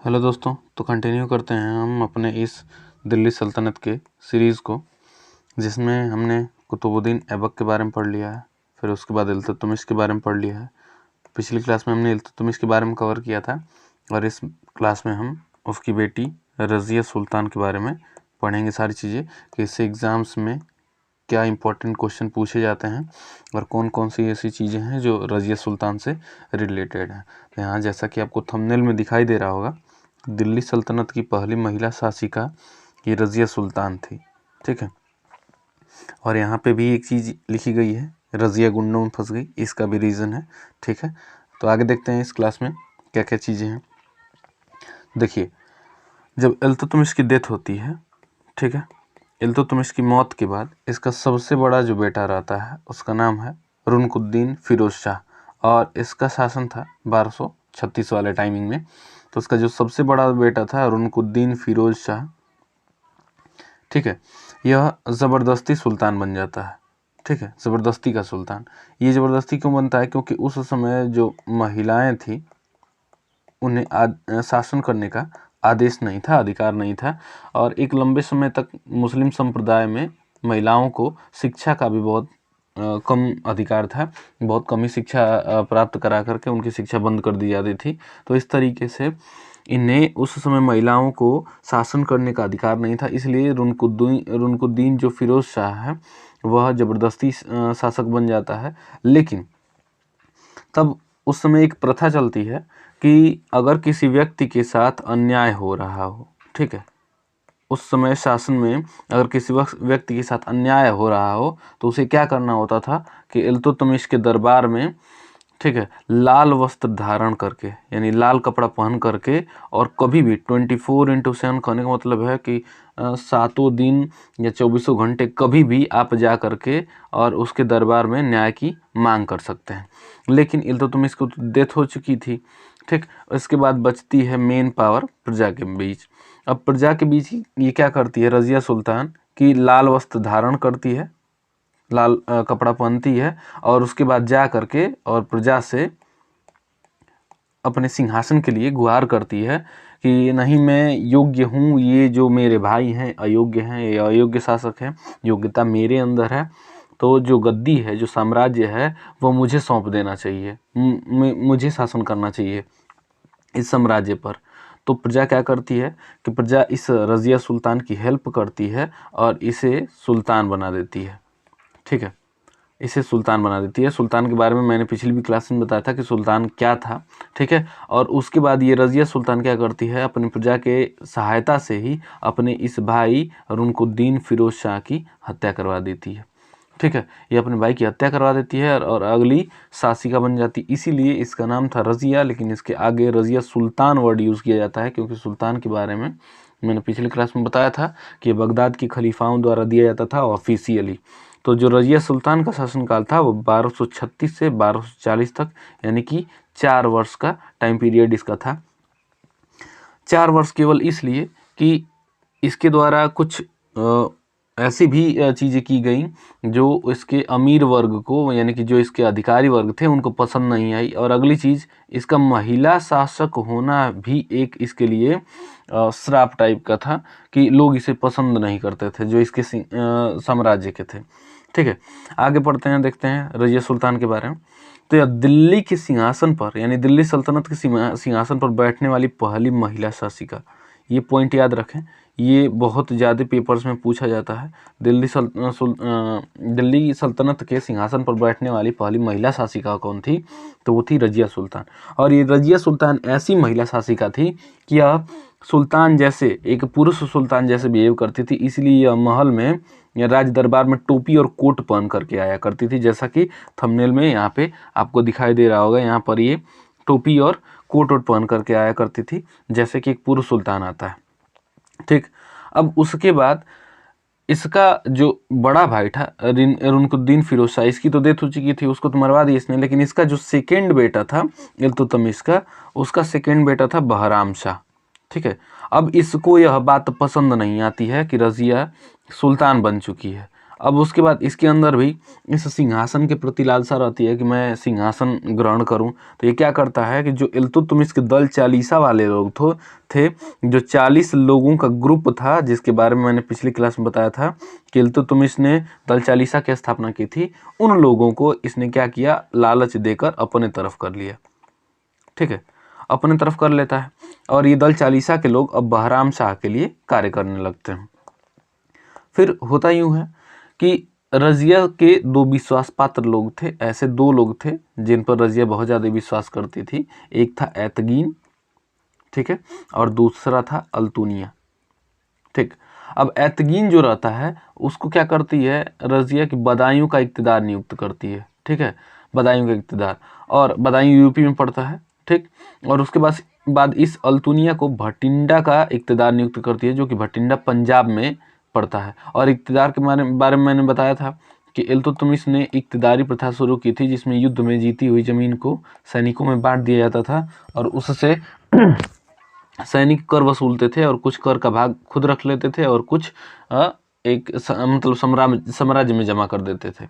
Hello दोस्तों, तो continue करते हैं हम अपने इस दिल्ली सल्तनत के सीरीज़ को, जिसमें हमने कुतुबुद्दीन ऐबक के बारे में पढ़ लिया है। फिर उसके बाद इल्तुतमिश के बारे में पढ़ लिया है। पिछली क्लास में हमने इल्तुतमिश के बारे में कवर किया था और इस क्लास में हम उसकी बेटी रज़िया सुल्तान के बारे में पढ़ेंगे सारी चीज़ें, कि इससे एग्ज़ाम्स में क्या इंपॉर्टेंट क्वेश्चन पूछे जाते हैं और कौन कौन सी ऐसी चीज़ें हैं जो रज़िया सुल्तान से रिलेटेड हैं। तो यहाँ जैसा कि आपको थंबनेल में दिखाई दे रहा होगा, दिल्ली सल्तनत की पहली महिला शासिका ये रज़िया सुल्तान थी। ठीक है, और यहाँ पे भी एक चीज़ लिखी गई है, रज़िया गुंडों में फंस गई, इसका भी रीज़न है। ठीक है, तो आगे देखते हैं इस क्लास में क्या क्या चीज़ें हैं। देखिए, जब इल्तुतमिश की डेथ होती है, ठीक है, इल्तुतमिश की मौत के बाद इसका सबसे बड़ा जो बेटा रहता है उसका नाम है रुकनुद्दीन फिरोज शाह, और इसका शासन था 1236 वाले टाइमिंग में। तो उसका जो सबसे बड़ा बेटा था रुकनुद्दीन फिरोज शाह, ठीक है, यह ज़बरदस्ती सुल्तान बन जाता है। ठीक है, ज़बरदस्ती का सुल्तान। ये ज़बरदस्ती क्यों बनता है? क्योंकि उस समय जो महिलाएं थी उन्हें शासन करने का आदेश नहीं था, अधिकार नहीं था, और एक लंबे समय तक मुस्लिम संप्रदाय में महिलाओं को शिक्षा का भी बहुत कम अधिकार था। बहुत कम ही शिक्षा प्राप्त करा करके उनकी शिक्षा बंद कर दी जाती थी। तो इस तरीके से इन्हें उस समय महिलाओं को शासन करने का अधिकार नहीं था, इसलिए रुकनुद्दीन जो फिरोज शाह है वह ज़बरदस्ती शासक बन जाता है। लेकिन तब उस समय एक प्रथा चलती है कि अगर किसी व्यक्ति के साथ अन्याय हो रहा हो, ठीक है, उस समय शासन में अगर किसी व्यक्ति के साथ अन्याय हो रहा हो तो उसे क्या करना होता था कि इल्तुतमिश के दरबार में, ठीक है, लाल वस्त्र धारण करके, यानी लाल कपड़ा पहन करके, और कभी भी 24/7 कहने का मतलब है कि सातों दिन या 24 घंटे कभी भी आप जा करके और उसके दरबार में न्याय की मांग कर सकते हैं। लेकिन इल्तुतमिश को डेथ हो चुकी थी। ठीक, इसके बाद बचती है मेन पावर प्रजा के बीच। अब प्रजा के बीच ये क्या करती है रज़िया सुल्तान, कि लाल वस्त्र धारण करती है, लाल कपड़ा पहनती है, और उसके बाद जा करके और प्रजा से अपने सिंहासन के लिए गुहार करती है कि नहीं, मैं योग्य हूँ, ये जो मेरे भाई हैं अयोग्य हैं, ये अयोग्य शासक हैं, योग्यता मेरे अंदर है, तो जो गद्दी है, जो साम्राज्य है, वो मुझे सौंप देना चाहिए, मुझे शासन करना चाहिए इस साम्राज्य पर। तो प्रजा क्या करती है कि प्रजा इस रज़िया सुल्तान की हेल्प करती है और इसे सुल्तान बना देती है। ठीक है, इसे सुल्तान बना देती है। सुल्तान के बारे में मैंने पिछली भी क्लास में बताया था कि सुल्तान क्या था। ठीक है, और उसके बाद ये रज़िया सुल्तान क्या करती है, अपनी प्रजा के सहायता से ही अपने इस भाई रुकनुद्दीन फिरोज शाह की हत्या करवा देती है। ठीक है, ये अपने भाई की हत्या करवा देती है और अगली शासिका बन जाती। इसीलिए इसका नाम था रज़िया, लेकिन इसके आगे रज़िया सुल्तान वर्ड यूज़ किया जाता है, क्योंकि सुल्तान के बारे में मैंने पिछली क्लास में बताया था कि बगदाद के खलीफाओं द्वारा दिया जाता था ऑफिशियली। तो जो रज़िया सुल्तान का शासनकाल था वो 1236 से 1240 तक, यानी कि 4 वर्ष का टाइम पीरियड इसका था। 4 वर्ष केवल इसलिए कि इसके द्वारा कुछ ऐसी भी चीज़ें की गई जो इसके अमीर वर्ग को, यानी कि जो इसके अधिकारी वर्ग थे, उनको पसंद नहीं आई। और अगली चीज़, इसका महिला शासक होना भी एक इसके लिए श्राप टाइप का था कि लोग इसे पसंद नहीं करते थे जो इसके साम्राज्य के थे। ठीक है, आगे पढ़ते हैं, देखते हैं रज़िया सुल्तान के बारे में। तो यह दिल्ली के सिंहासन पर, यानी दिल्ली सल्तनत के सिंहासन पर बैठने वाली पहली महिला शासिका। ये पॉइंट याद रखें, ये बहुत ज़्यादा पेपर्स में पूछा जाता है। दिल्ली सल्तनत के सिंहासन पर बैठने वाली पहली महिला शासिका कौन थी? तो वो थी रज़िया सुल्तान। और ये रज़िया सुल्तान ऐसी महिला शासिका थी कि यह सुल्तान जैसे, एक पुरुष सुल्तान जैसे बिहेव करती थी, इसलिए यह महल में या राज दरबार में टोपी और कोट पहन करके आया करती थी, जैसा कि थंबनेल में यहाँ पे आपको दिखाई दे रहा होगा। यहाँ पर ये टोपी और कोट वोट पहन करके आया करती थी, जैसे कि एक पुरुष सुल्तान आता है। ठीक, अब उसके बाद इसका जो बड़ा भाई था रुकनुद्दीन फिरोज शाह, इसकी तो डेथ हो चुकी थी, उसको तो मरवा दिया इसने, लेकिन इसका जो सेकेंड बेटा था इल्तुतमिश का, उसका सेकेंड बेटा था बहराम शाह। ठीक है, अब इसको यह बात पसंद नहीं आती है कि रज़िया सुल्तान बन चुकी है। अब उसके बाद इसके अंदर भी इस सिंहासन के प्रति लालसा रहती है कि मैं सिंहासन ग्रहण करूं। तो ये क्या करता है कि जो इल्तुतमिश के दल चालीसा वाले लोग थे, जो 40 लोगों का ग्रुप था, जिसके बारे में मैंने पिछली क्लास में बताया था कि इल्तुतमिश ने दल चालीसा की स्थापना की थी, उन लोगों को इसने क्या किया, लालच देकर अपने तरफ कर लिया। ठीक है, अपने तरफ कर लेता है और ये दल चालीसा के लोग अब बहराम शाह के लिए कार्य करने लगते हैं। फिर होता यूं है कि रजिया के 2 विश्वास पात्र लोग थे, ऐसे 2 लोग थे जिन पर रजिया बहुत ज़्यादा विश्वास करती थी। एक था एतगीन, ठीक है, और दूसरा था अल्तुनिया। ठीक, अब एतगीन जो रहता है उसको क्या करती है, रजिया की बदायूं का इक्तदार नियुक्त करती है। ठीक है, बदायूं का इक्तदार, और बदायूं यूपी में पड़ता है। ठीक, और उसके बाद इस अल्तुनिया को भटिंडा का इक्तदार नियुक्त करती है, जो कि भटिंडा पंजाब में पड़ता है। और इक्तदार के बारे में मैंने बताया था कि इल्तुतमिश ने इक्तदारी प्रथा शुरू की थी, जिसमें युद्ध में जीती हुई जमीन को सैनिकों में बांट दिया जाता था और उससे सैनिक कर वसूलते थे और कुछ कर का भाग खुद रख लेते थे और कुछ मतलब साम्राज्य में जमा कर देते थे।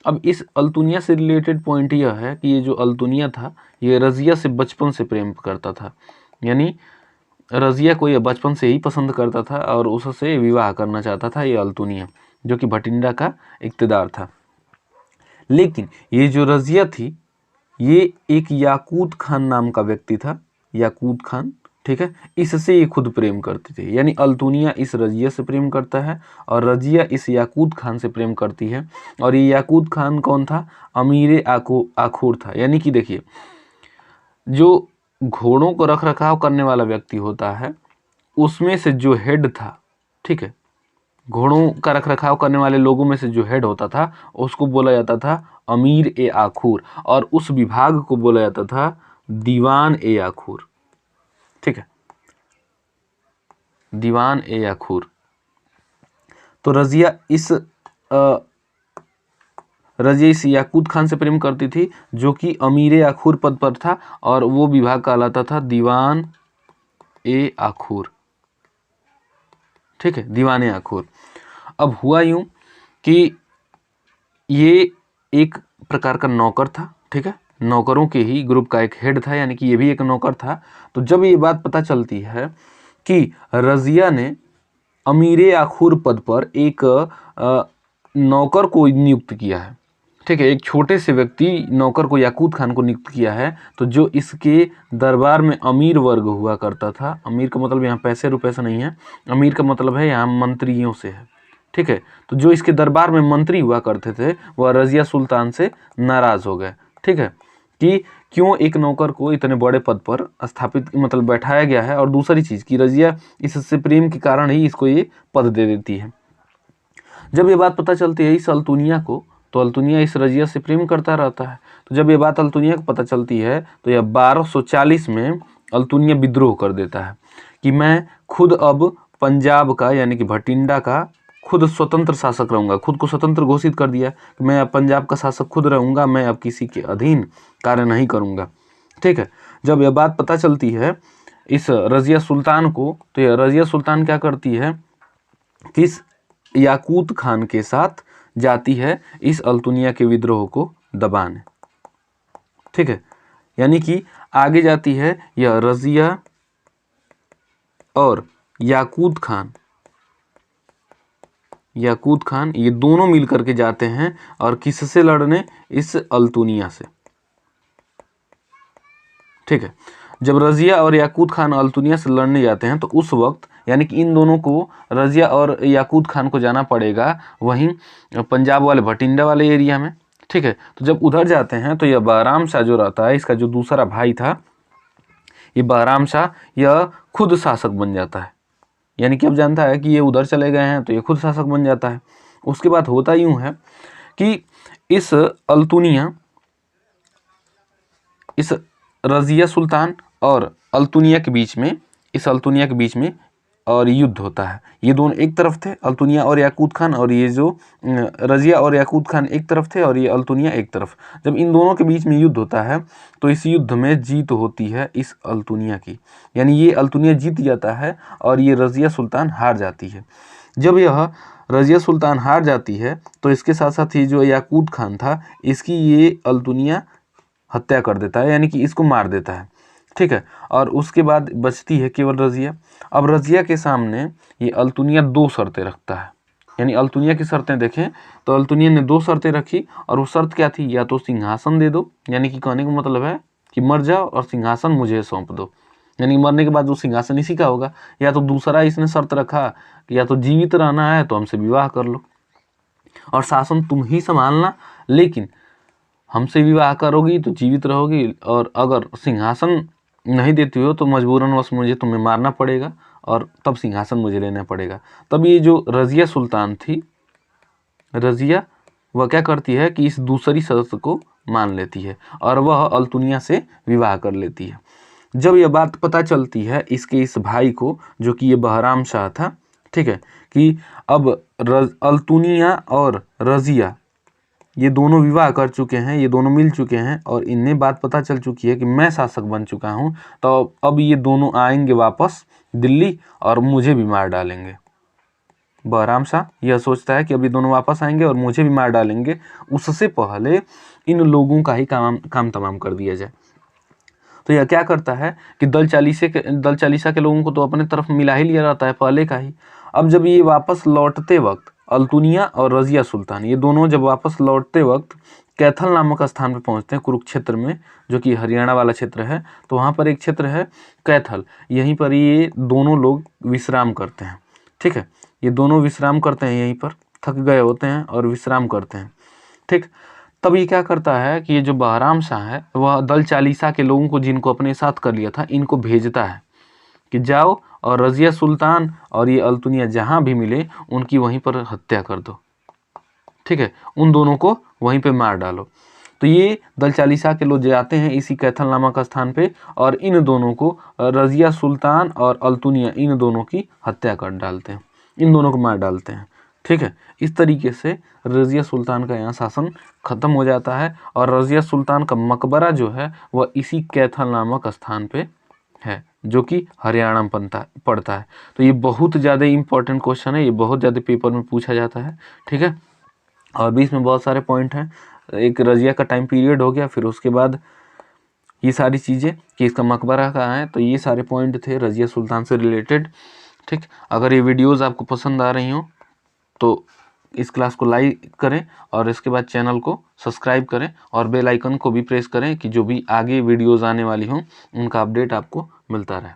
अब इस अल्तुनिया से रिलेटेड पॉइंट यह है कि ये जो अल्तुनिया था ये रजिया से बचपन से प्रेम करता था, यानी रजिया को ये बचपन से ही पसंद करता था और उससे विवाह करना चाहता था ये अल्तुनिया, जो कि भटिंडा का इक्तदार था। लेकिन ये जो रजिया थी ये एक याकूत खान नाम का व्यक्ति था, याकूत खान। ठीक है, इससे ये खुद प्रेम करती थी, यानी अल्तुनिया इस रजिया से प्रेम करता है और रजिया इस याकूत खान से प्रेम करती है। और ये याकूत खान कौन था, अमीर आखूर था। यानी कि देखिए, जो घोड़ों को रख रखाव करने वाला व्यक्ति होता है उसमें से जो हेड था, ठीक है, घोड़ों का रख रखाव करने वाले लोगों में से जो हेड होता था उसको बोला जाता था अमीर ए आखूर, और उस विभाग को बोला जाता था दीवान ए आखूर। ठीक है, दीवान ए आखूर। तो रजिया इस याकूत खान से प्रेम करती थी, जो कि अमीर आखूर पद पर था, और वो विभाग कहलाता था दीवान ए आखूर। ठीक है, दीवान ए आखूर। अब हुआ यूं कि ये एक प्रकार का नौकर था। ठीक है, नौकरों के ही ग्रुप का एक हेड था, यानी कि ये भी एक नौकर था। तो जब ये बात पता चलती है कि रजिया ने अमीर आखूर पद पर एक नौकर को नियुक्त किया है, ठीक है, एक छोटे से व्यक्ति नौकर को याकूत खान को नियुक्त किया है, तो जो इसके दरबार में अमीर वर्ग हुआ करता था, अमीर का मतलब यहाँ पैसे रुपए से नहीं है, अमीर का मतलब है यहाँ मंत्रियों से है। ठीक है, तो जो इसके दरबार में मंत्री हुआ करते थे वह रजिया सुल्तान से नाराज हो गए। ठीक है, कि क्यों एक नौकर को इतने बड़े पद पर स्थापित मतलब बैठाया गया है, और दूसरी चीज कि रजिया इससे प्रेम के कारण ही इसको ये पद दे देती है। जब ये बात पता चलती है इस अल्तुनिया को, तो अल्तुनिया इस रजिया से प्रेम करता रहता है। तो जब ये बात अल्तुनिया को पता चलती है तो यह 1240 में अल्तुनिया विद्रोह कर देता है कि मैं खुद अब पंजाब का यानी कि भटिंडा का खुद स्वतंत्र शासक रहूंगा। खुद को स्वतंत्र घोषित कर दिया कि मैं अब पंजाब का शासक खुद रहूंगा, मैं अब किसी के अधीन कार्य नहीं करूंगा। ठीक है, जब यह बात पता चलती है इस रजिया सुल्तान को, तो यह रजिया सुल्तान क्या करती है कि इस याकूत खान के साथ जाती है इस अल्तुनिया के विद्रोह को दबाने। ठीक है, यानी कि आगे जाती है यह रजिया और याकूत खान ये दोनों मिलकर के जाते हैं और किससे लड़ने, इस अल्तुनिया से। ठीक है, जब रजिया और याकूत खान अल्तुनिया से लड़ने जाते हैं तो उस वक्त यानी कि इन दोनों को, रजिया और याकूत खान को जाना पड़ेगा वहीं पंजाब वाले भटिंडा वाले एरिया में। ठीक है, तो जब उधर जाते हैं तो यह बहराम शाह जो रहता है, इसका जो दूसरा भाई था, ये बहराम शाह यह खुद शासक बन जाता है। यानी कि अब जानता है कि ये उधर चले गए हैं तो ये खुद शासक बन जाता है। उसके बाद होता यूं है कि इस रजिया सुल्तान और अल्तुनिया के बीच में और युद्ध होता है। ये दोनों एक तरफ थे, अल्तुनिया और याकूत खान, और ये जो रजिया और याकूत खान एक तरफ थे और ये अल्तुनिया एक तरफ। जब इन दोनों के बीच में युद्ध होता है तो इस युद्ध में जीत होती है इस अल्तुनिया की, यानी ये अल्तुनिया जीत जाता है और ये रजिया सुल्तान हार जाती है। जब यह रज़िया सुल्तान हार जाती है तो इसके साथ साथ ही जो याकूत खान था इसकी ये अल्तुनिया हत्या कर देता है, यानी कि इसको मार देता है। ठीक है, और उसके बाद बचती है केवल रज़िया। अब रज़िया के सामने ये अल्तुनिया 2 शर्तें रखता है, यानी अल्तुनिया की शर्तें देखें तो अल्तुनिया ने 2 शर्तें रखी, और वो शर्त क्या थी, या तो सिंहासन दे दो, यानी कि कहने का मतलब है कि मर जाओ और सिंहासन मुझे सौंप दो, यानी मरने के बाद जो सिंहासन इसी का होगा। या तो दूसरा इसने शर्त रखा कि या तो जीवित रहना है तो हमसे विवाह कर लो और शासन तुम ही संभालना, लेकिन हमसे विवाह करोगी तो जीवित रहोगी, और अगर सिंहासन नहीं देती हो तो मजबूरनवश मुझे तुम्हें मारना पड़ेगा और तब सिंहासन मुझे लेना पड़ेगा। तब ये जो रज़िया सुल्तान थी, रज़िया वह क्या करती है कि इस दूसरी शर्त को मान लेती है और वह अल्तुनिया से विवाह कर लेती है। जब यह बात पता चलती है इसके इस भाई को, जो कि ये बहराम शाह था, ठीक है, कि अब अल्तुनिया और रज़िया ये दोनों विवाह कर चुके हैं, ये दोनों मिल चुके हैं और इन्हें बात पता चल चुकी है कि मैं शासक बन चुका हूँ, तो अब ये दोनों आएंगे वापस दिल्ली और मुझे भी मार डालेंगे। बहराम शाह यह सोचता है कि अभी दोनों वापस आएंगे और मुझे भी मार डालेंगे, उससे पहले इन लोगों का ही काम तमाम कर दिया जाए। तो यह क्या करता है कि दल चालीसा के लोगों को तो अपने तरफ मिला ही लिया रहता है पहले का ही। अब जब ये वापस लौटते वक्त अल्तुनिया और रज़िया सुल्तान ये दोनों जब वापस लौटते वक्त कैथल नामक स्थान पर पहुंचते हैं कुरुक्षेत्र में, जो कि हरियाणा वाला क्षेत्र है। तो वहाँ पर एक क्षेत्र है कैथल, यहीं पर ये दोनों लोग विश्राम करते हैं। ठीक है, ये दोनों विश्राम करते हैं, यहीं पर थक गए होते हैं और विश्राम करते हैं। ठीक, तब ये क्या करता है कि ये जो बहराम शाह है वह दल चालीसा के लोगों को, जिनको अपने साथ कर लिया था, इनको भेजता है कि जाओ और रज़िया सुल्तान और ये अल्तुनिया जहाँ भी मिले उनकी वहीं पर हत्या कर दो। ठीक है, उन दोनों को वहीं पे मार डालो। तो ये दल चालीसा के लोग जाते हैं इसी कैथल नामक स्थान पे और इन दोनों को, रज़िया सुल्तान और अल्तुनिया, इन दोनों की हत्या कर डालते हैं, इन दोनों को मार डालते हैं। ठीक है, इस तरीके से रज़िया सुल्तान का यहाँ शासन खत्म हो जाता है और रज़िया सुल्तान का मकबरा जो है वह इसी कैथल नामक स्थान पे है, जो कि हरियाणा में पड़ता है। तो ये बहुत ज़्यादा इंपॉर्टेंट क्वेश्चन है, ये बहुत ज़्यादा पेपर में पूछा जाता है। ठीक है, और भी इसमें बहुत सारे पॉइंट हैं। एक रज़िया का टाइम पीरियड हो गया, फिर उसके बाद ये सारी चीज़ें कि इसका मकबरा कहाँ है, तो ये सारे पॉइंट थे रज़िया सुल्तान से रिलेटेड। ठीक, अगर ये वीडियोज़ आपको पसंद आ रही हों तो इस क्लास को लाइक करें और इसके बाद चैनल को सब्सक्राइब करें और बेल आइकन को भी प्रेस करें कि जो भी आगे वीडियोज़ आने वाली हों उनका अपडेट आपको मिलता रहे।